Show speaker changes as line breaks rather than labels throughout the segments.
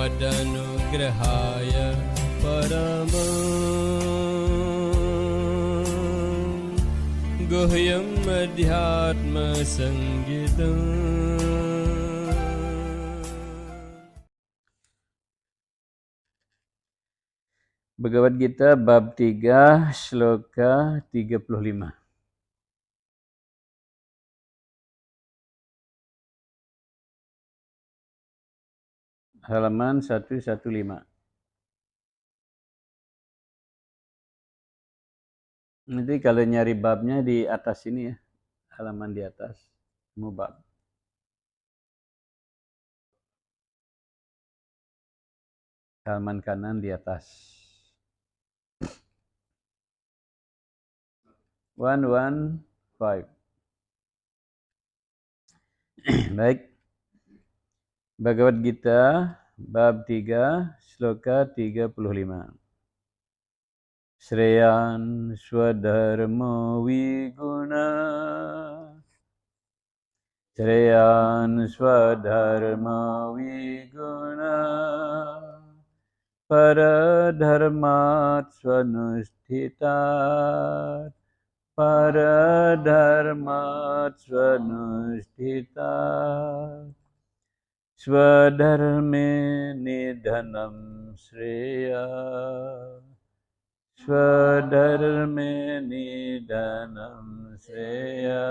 Tvadanugrahaya paramam guhyam adhyatma sangitam. Bhagavad Gita bab 3 sloka 35. Halaman 115. Nanti kalau nyari babnya di atas ini ya, halaman di atas, mau bab. Halaman kanan di atas. 115. Baik. Bhagavad Gita bab 3 sloka 35. Shreyan swadharma viguna Shreyan swadharma viguna paradharmat swanusthitat paradharmat swanusthitat swadharme nidhanam shreya swadharme nidhanam shreya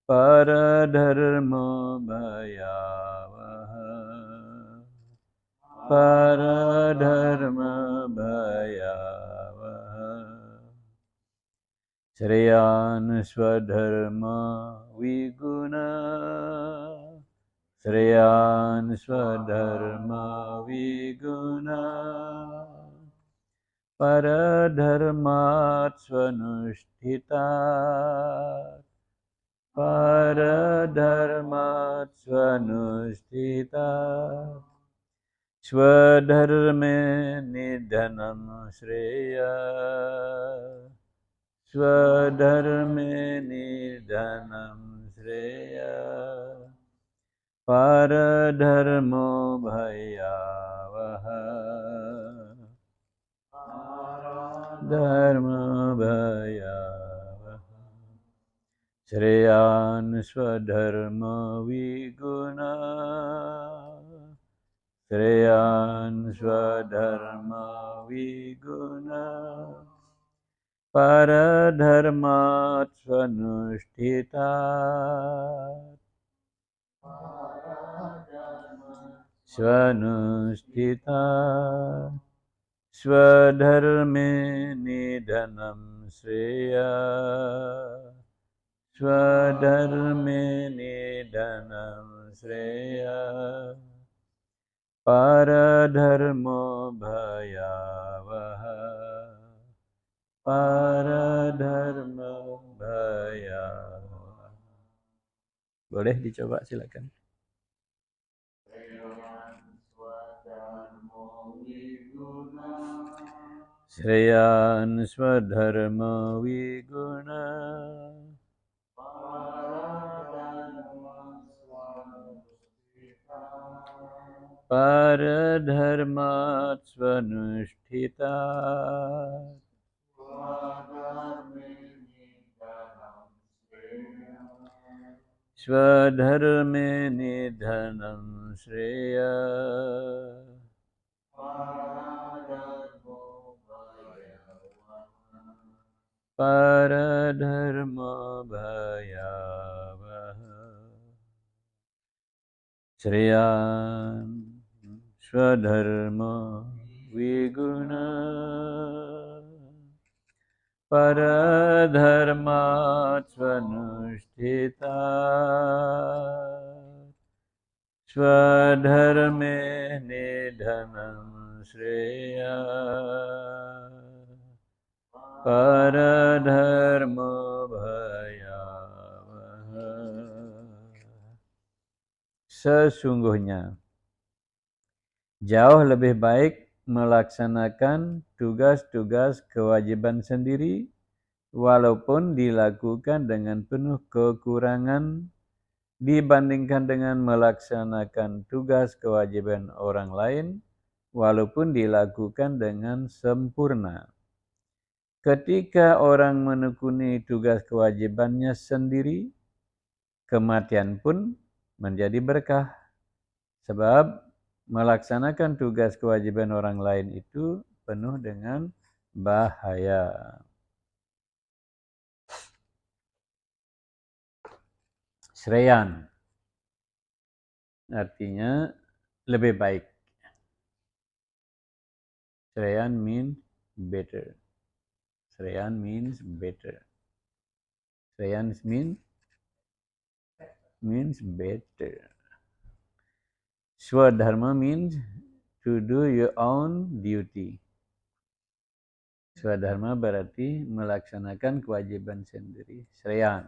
paradharmo bhayavaha paradharma bhayavaha shreyan swadharma viguna shreyan swadharma viguna paradharmat swanusthitat paradharmat swanusthitat swadharme nidhanam shreya swadharme nidhanam shreya paradharmo bhayavaha dharma bhayavaha shreyan swadharma viguna shreyan swadharma viguna paradharmat swanusthitat swanusthitat swadharme nidhanam shreya swadharme nidhanam shreya paradharmo bhayavaha paradharmo bhayavaha. Boleh dicoba, silakan. Shreyan swadharma viguna paradharmat swanusthitat swadharme nidhanam shreya paradharma bhayavaha shreyan swadharma viguna paradharmat swanusthitat swadharme nidhanam shreya paradharma bhayavaha. Sesungguhnya jauh lebih baik melaksanakan tugas-tugas kewajiban sendiri walaupun dilakukan dengan penuh kekurangan dibandingkan dengan melaksanakan tugas kewajiban orang lain walaupun dilakukan dengan sempurna. Ketika orang menekuni tugas kewajibannya sendiri, kematian pun menjadi berkah. Sebab melaksanakan tugas kewajiban orang lain itu penuh dengan bahaya. Sreyan artinya lebih baik. Sreyan means better. Sreyan means better. Sreyan means better. Swadharma means to do your own duty. Swadharma berarti melaksanakan kewajiban sendiri. Sreyan.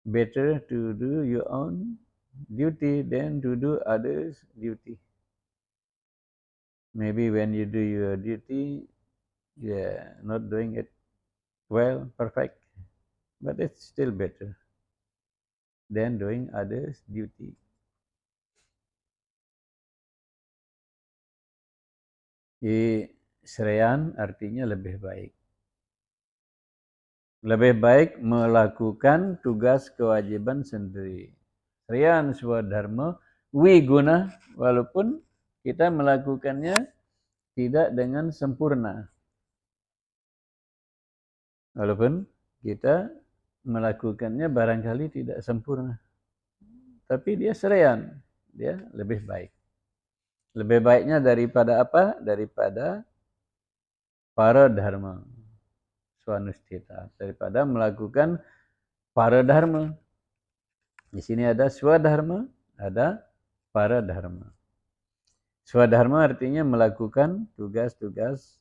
Better to do your own duty than to do others' duty. Maybe when you do your duty, you're not doing it well, perfect, but it's still better than doing others' duty. Sreyan artinya lebih baik. Lebih baik melakukan tugas kewajiban sendiri. Sreyan swadharma wiguna, walaupun kita melakukannya tidak dengan sempurna. Walaupun kita melakukannya barangkali tidak sempurna. Tapi dia sreyan, dia lebih baik. Lebih baiknya daripada apa? Daripada para dharma. Swanustita. Daripada melakukan para dharma. Di sini ada swadharma, ada para dharma. Swadharma artinya melakukan tugas-tugas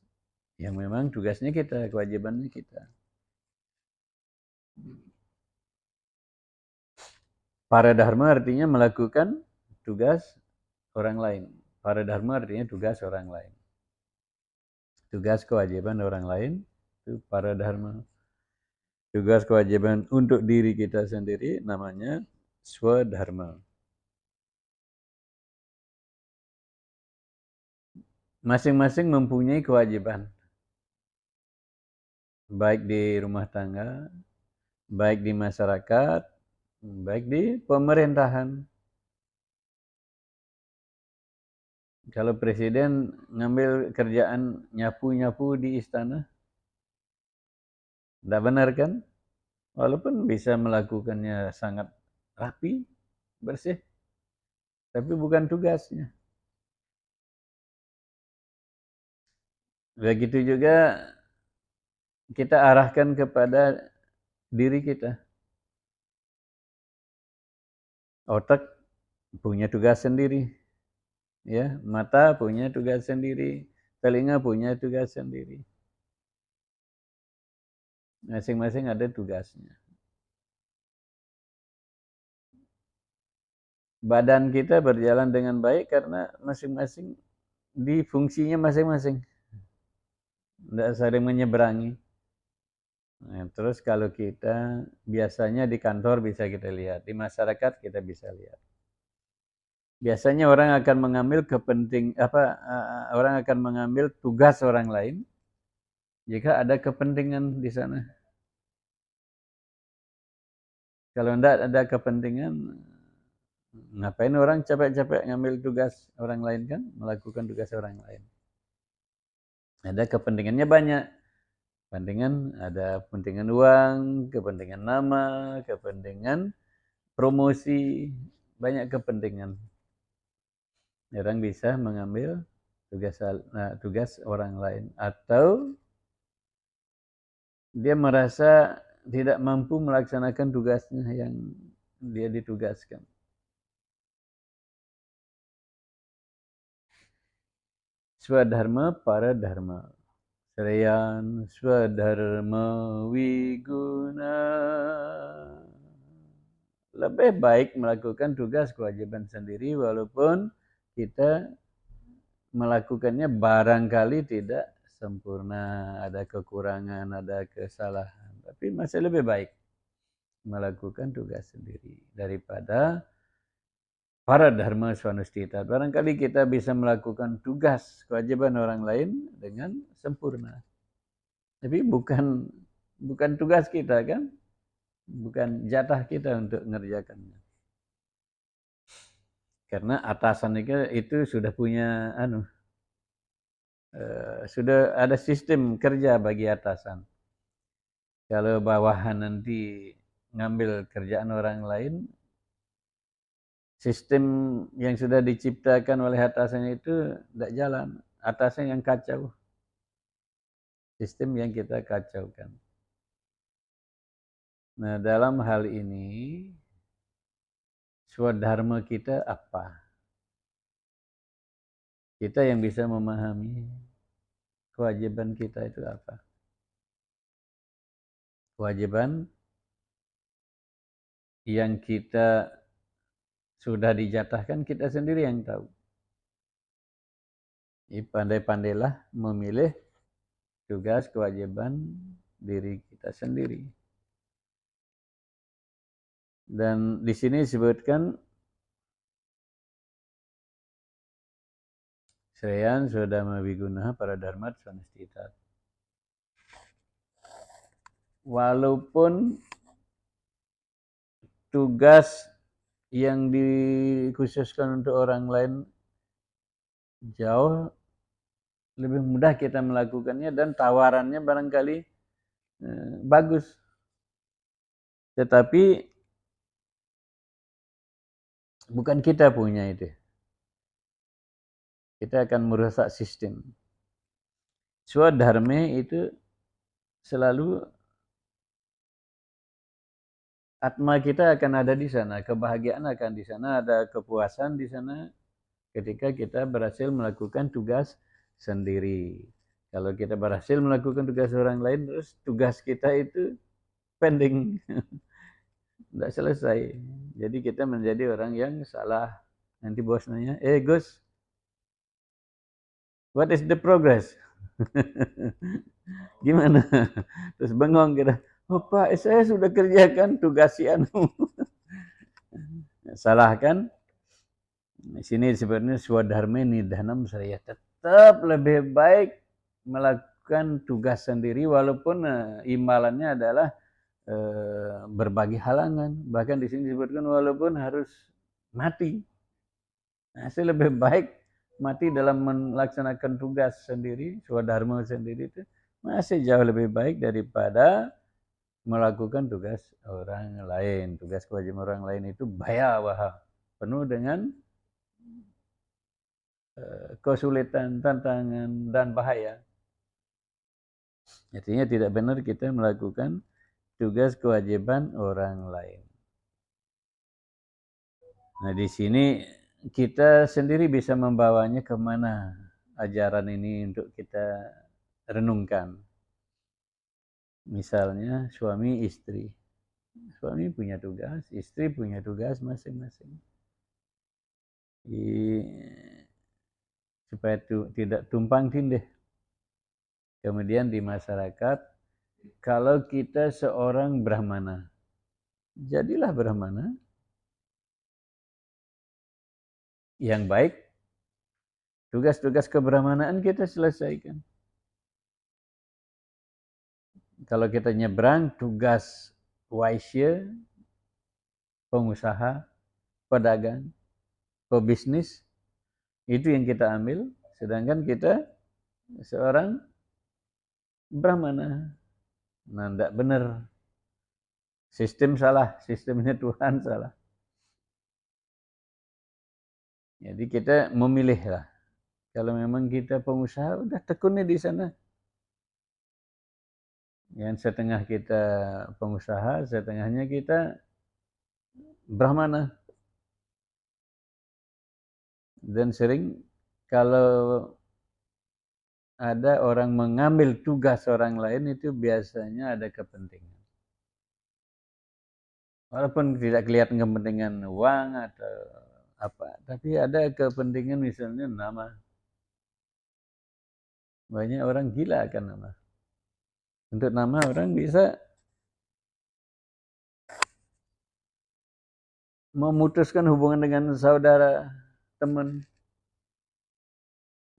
yang memang tugasnya kita, kewajibannya kita. Para dharma artinya melakukan tugas orang lain. Para dharma artinya tugas orang lain. Tugas kewajiban orang lain itu para dharma. Tugas kewajiban untuk diri kita sendiri namanya swadharma. Masing-masing mempunyai kewajiban. Baik di rumah tangga, baik di masyarakat, baik di pemerintahan. Kalau presiden ngambil kerjaan nyapu-nyapu di istana, tidak benar kan? Walaupun bisa melakukannya sangat rapi, bersih, tapi bukan tugasnya. Begitu juga kita arahkan kepada diri kita. Otak punya tugas sendiri. Ya, mata punya tugas sendiri, telinga punya tugas sendiri. Masing-masing ada tugasnya. Badan kita berjalan dengan baik karena masing-masing di fungsinya masing-masing. Tidak saling menyeberangi. Nah, terus kalau kita biasanya di kantor bisa kita lihat, di masyarakat kita bisa lihat. Biasanya orang akan mengambil orang akan mengambil tugas orang lain jika ada kepentingan di sana. Kalau tidak ada kepentingan, ngapain orang capek-capek ngambil tugas orang lain kan? Melakukan tugas orang lain. Ada kepentingannya banyak. Ada kepentingan uang, kepentingan nama, kepentingan promosi, banyak kepentingan. Orang bisa mengambil tugas orang lain atau dia merasa tidak mampu melaksanakan tugasnya yang dia ditugaskan. Swadharma para dharma. Sreyan swadharma wiguna. Lebih baik melakukan tugas kewajiban sendiri walaupun kita melakukannya barangkali tidak sempurna, ada kekurangan, ada kesalahan, tapi masih lebih baik melakukan tugas sendiri daripada para dharma swanustita. Barangkali kita bisa melakukan tugas kewajiban orang lain dengan sempurna. Tapi bukan tugas kita kan? Bukan jatah kita untuk mengerjakannya. Karena atasan itu sudah punya sudah ada sistem kerja bagi atasan. Kalau bawahan nanti ngambil kerjaan orang lain, sistem yang sudah diciptakan oleh atasannya itu tidak jalan. Atasan yang kacau. Sistem yang kita kacaukan. Nah, dalam hal ini swadharma kita apa? Kita yang bisa memahami kewajiban kita itu apa? Kewajiban yang kita sudah dijatahkan kita sendiri yang tahu. Jadi pandai-pandailah memilih tugas kewajiban diri kita sendiri. Dan di sini disebutkan Sreyan Swadharma Wigunaha para dharmat swanustita. Walaupun tugas yang dikhususkan untuk orang lain jauh lebih mudah kita melakukannya dan tawarannya barangkali bagus. Tetapi bukan kita punya itu. Kita akan merusak sistem. Swadharma itu selalu atma kita akan ada di sana, kebahagiaan akan di sana, ada kepuasan di sana ketika kita berhasil melakukan tugas sendiri. Kalau kita berhasil melakukan tugas orang lain, terus tugas kita itu pending, tidak selesai. Jadi kita menjadi orang yang salah. Nanti bos nanya, Gus, what is the progress? Gimana? Terus bengong kita, oh Pak, saya sudah kerjakan tugas si anu. Salah kan? Di sini sebenarnya swadharma nidhanam saya tetap lebih baik melakukan tugas sendiri walaupun imbalannya adalah berbagai halangan. Bahkan di sini disebutkan walaupun harus mati. Nah, saya lebih baik mati dalam melaksanakan tugas sendiri, swadharma sendiri itu masih jauh lebih baik daripada melakukan tugas orang lain. Tugas kewajiban orang lain itu bahaya, penuh dengan kesulitan, tantangan, dan bahaya. Artinya tidak benar kita melakukan tugas kewajiban orang lain. Nah, di sini kita sendiri bisa membawanya kemana ajaran ini untuk kita renungkan. Misalnya suami istri. Suami punya tugas, istri punya tugas masing-masing. Supaya tidak tumpang tindih. Kemudian di masyarakat, kalau kita seorang brahmana, jadilah brahmana yang baik. Tugas-tugas kebrahmanaan kita selesaikan. Kalau kita nyebrang, tugas waisya, pengusaha, pedagang, pebisnis, itu yang kita ambil. Sedangkan kita seorang brahmana. Nah, tidak benar. Sistem salah, sistemnya Tuhan salah. Jadi kita memilih lah. Kalau memang kita pengusaha, udah tekunnya di sana. Yang setengah kita pengusaha, setengahnya kita brahmana. Dan sering kalau ada orang mengambil tugas orang lain itu biasanya ada kepentingan. Walaupun tidak kelihatan kepentingan uang atau apa, tapi ada kepentingan misalnya nama. Banyak orang gila akan nama. Untuk nama orang bisa memutuskan hubungan dengan saudara, teman,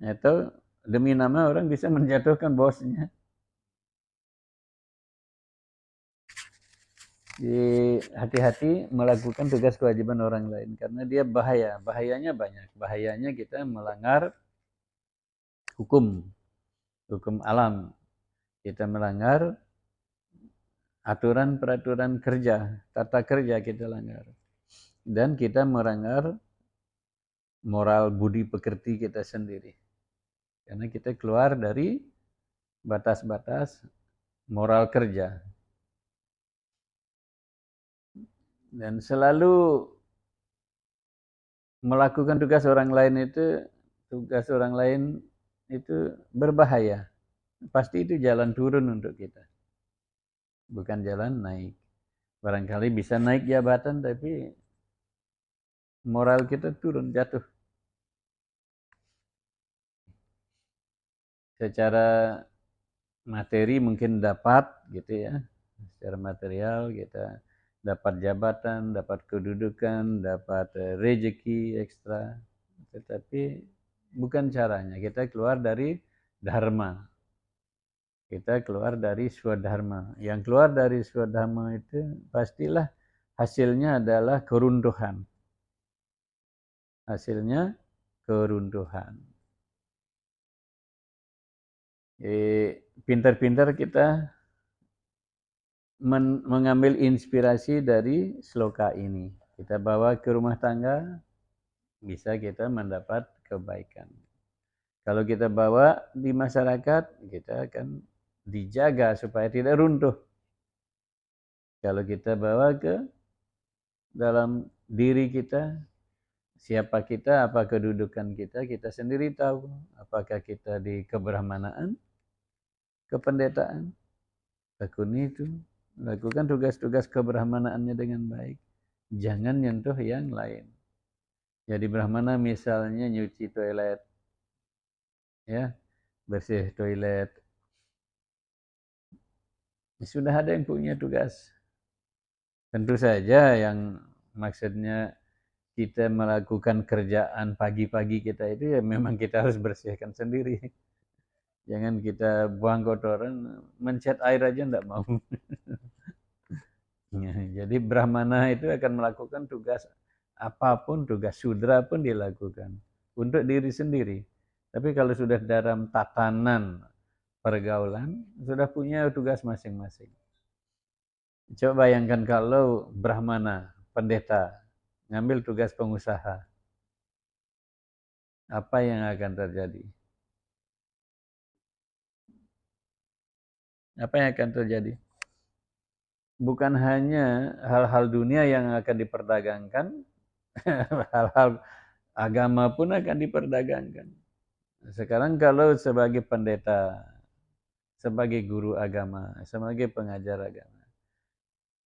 atau demi nama orang bisa menjatuhkan bosnya. Jadi hati-hati melakukan tugas kewajiban orang lain karena dia bahaya. Bahayanya banyak. Bahayanya kita melanggar hukum alam. Kita melanggar aturan peraturan kerja, tata kerja kita langgar. Dan kita melanggar moral budi pekerti kita sendiri. Karena kita keluar dari batas-batas moral kerja. Dan selalu melakukan tugas orang lain itu berbahaya. Pasti itu jalan turun untuk kita. Bukan jalan naik. Barangkali bisa naik jabatan tapi moral kita turun, jatuh. Secara materi mungkin dapat gitu ya. Secara material kita dapat jabatan, dapat kedudukan, dapat rezeki ekstra. Tetapi bukan caranya. Kita keluar dari dharma. Kita keluar dari swadharma. Yang keluar dari swadharma itu pastilah hasilnya adalah keruntuhan. Hasilnya keruntuhan. Pintar-pintar kita mengambil inspirasi dari sloka ini. Kita bawa ke rumah tangga, bisa kita mendapat kebaikan. Kalau kita bawa di masyarakat, kita akan dijaga supaya tidak runtuh. Kalau kita bawa ke dalam diri kita, siapa kita, apa kedudukan kita, kita sendiri tahu. Apakah kita di kebrahmanaan, kependetaan, tekuni itu, lakukan tugas-tugas kebrahmanaannya dengan baik. Jangan nyentuh yang lain. Jadi brahmana misalnya nyuci toilet, ya, bersih toilet. Sudah ada yang punya tugas. Tentu saja yang maksudnya kita melakukan kerjaan pagi-pagi kita itu ya memang kita harus bersihkan sendiri. Jangan kita buang kotoran, mencet air aja enggak mau. Jadi brahmana itu akan melakukan tugas apapun, tugas sudra pun dilakukan untuk diri sendiri. Tapi kalau sudah dalam tatanan pergaulan, sudah punya tugas masing-masing. Coba bayangkan kalau brahmana, pendeta, ngambil tugas pengusaha. Apa yang akan terjadi? Apa yang akan terjadi? Bukan hanya hal-hal dunia yang akan diperdagangkan, hal-hal agama pun akan diperdagangkan. Sekarang kalau sebagai pendeta, sebagai guru agama, sebagai pengajar agama,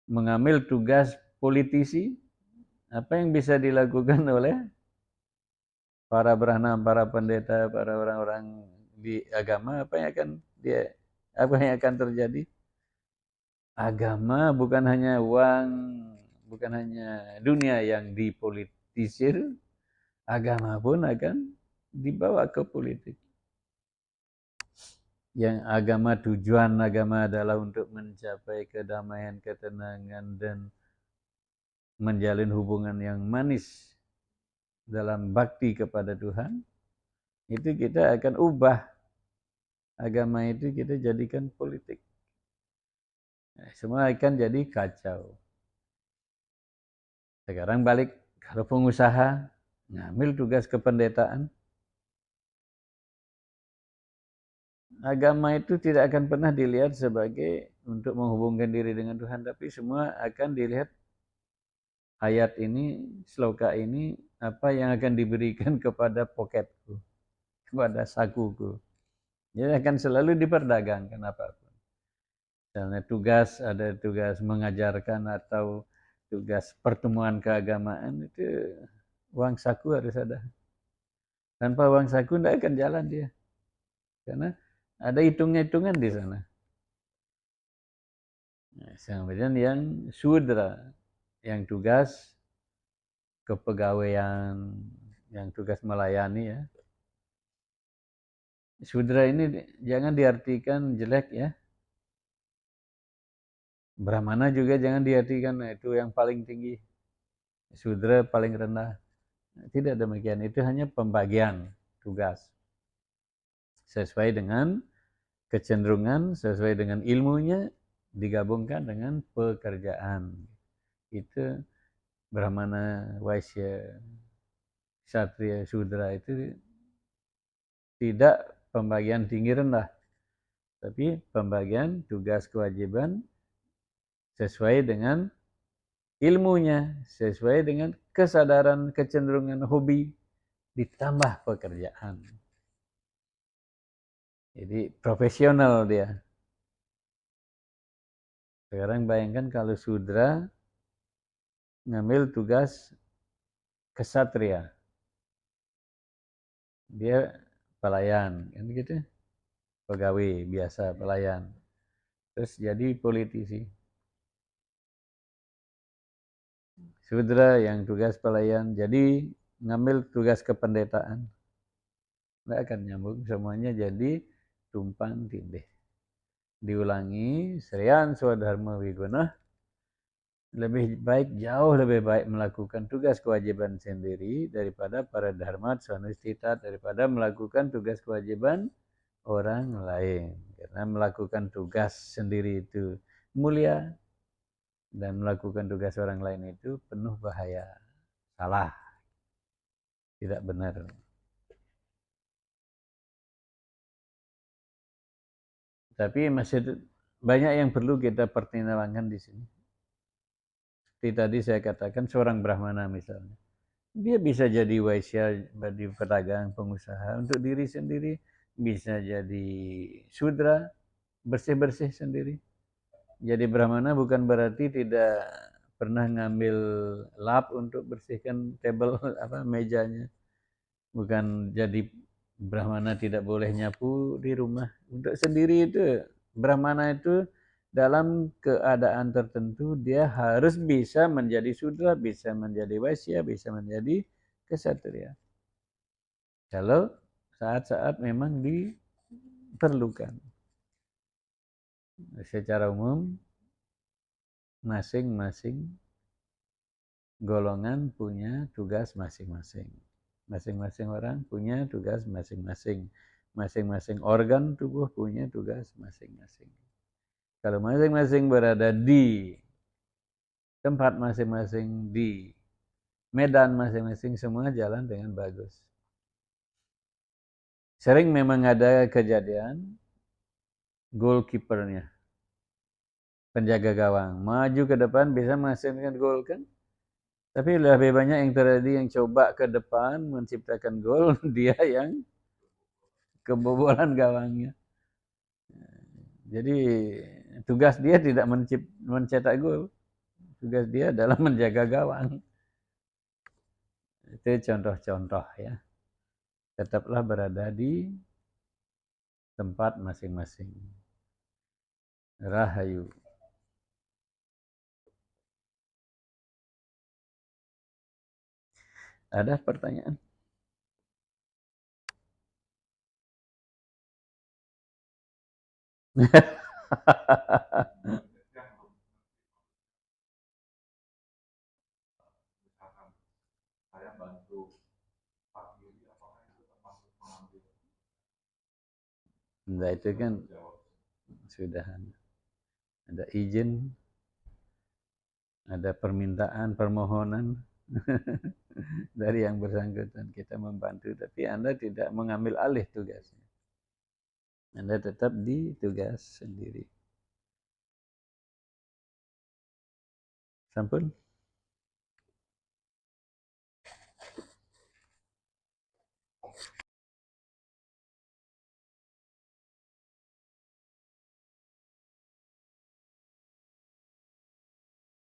mengambil tugas politisi, apa yang bisa dilakukan oleh para brahmana, para pendeta, para orang-orang di agama, apa yang akan terjadi? Agama bukan hanya uang, bukan hanya dunia yang dipolitisir, agama pun akan dibawa ke politik. Yang tujuan agama adalah untuk mencapai kedamaian, ketenangan, dan menjalin hubungan yang manis dalam bakti kepada Tuhan, itu kita akan ubah agama itu kita jadikan politik. Semua akan jadi kacau. Sekarang balik, kalau pengusaha ngambil tugas kependetaan, agama itu tidak akan pernah dilihat sebagai untuk menghubungkan diri dengan Tuhan, tapi semua akan dilihat ayat ini, sloka ini, apa yang akan diberikan kepada poketku, kepada sakuku. Jadi akan selalu diperdagangkan apapun. Misalnya ada tugas mengajarkan atau tugas pertemuan keagamaan, itu uang saku harus ada. Tanpa uang saku tidak akan jalan dia. Karena ada hitung-hitungan di sana. Kemudian yang sudra, yang tugas kepegawaian yang tugas melayani ya. Sudra ini jangan diartikan jelek ya. Brahmana juga jangan diartikan itu yang paling tinggi. Sudra paling rendah. Tidak demikian, itu hanya pembagian tugas. Sesuai dengan kecenderungan, sesuai dengan ilmunya, digabungkan dengan pekerjaan. Itu Brahmana, Vaisya, Ksatria, Sudra itu tidak pembagian tinggi rendah, tapi pembagian tugas kewajiban sesuai dengan ilmunya, sesuai dengan kesadaran, kecenderungan, hobi, ditambah pekerjaan. Jadi profesional dia. Sekarang bayangkan kalau Sudra ngambil tugas kesatria, dia pelayan, kan gitu, pegawai biasa pelayan, terus jadi politisi. Sudra yang tugas pelayan jadi ngambil tugas kependetaan, nggak akan nyambung, semuanya jadi tumpang tindih. Diulangi, Sriyan Swadharma Wiguna, lebih baik, jauh lebih baik melakukan tugas kewajiban sendiri daripada para dharmat swanustita, daripada melakukan tugas kewajiban orang lain. Karena melakukan tugas sendiri itu mulia, dan melakukan tugas orang lain itu penuh bahaya, salah, tidak benar. Tapi masih banyak yang perlu kita pertimbangkan di sini. Seperti tadi saya katakan, seorang Brahmana misalnya, dia bisa jadi waisya, jadi pedagang, pengusaha untuk diri sendiri, bisa jadi sudra, bersih-bersih sendiri. Jadi Brahmana bukan berarti tidak pernah ngambil lap untuk bersihkan table mejanya. Bukan jadi Brahmana tidak boleh nyapu di rumah. Untuk sendiri itu, Brahmana itu dalam keadaan tertentu dia harus bisa menjadi sudra, bisa menjadi waisya, bisa menjadi ksatria. Kalau saat-saat memang diperlukan. Secara umum, masing-masing golongan punya tugas masing-masing. Masing-masing orang punya tugas masing-masing. Masing-masing organ tubuh punya tugas masing-masing. Kalau masing-masing berada di tempat masing-masing, di medan masing-masing, semua jalan dengan bagus. Sering memang ada kejadian goalkeepernya, penjaga gawang, maju ke depan bisa menghasilkan gol kan? Tapi lebih banyak yang terjadi yang coba ke depan menciptakan gol, dia yang kebobolan gawangnya. Jadi tugas dia tidak mencetak gol, tugas dia adalah menjaga gawang. Itu contoh-contoh ya. Tetaplah berada di tempat masing-masing. Rahayu. Ada pertanyaan? Nah, itu kan sudah ada izin, ada permintaan, permohonan dari yang bersangkutan, kita membantu, tapi Anda tidak mengambil alih tugasnya. Anda tetap di tugas sendiri. Sampun?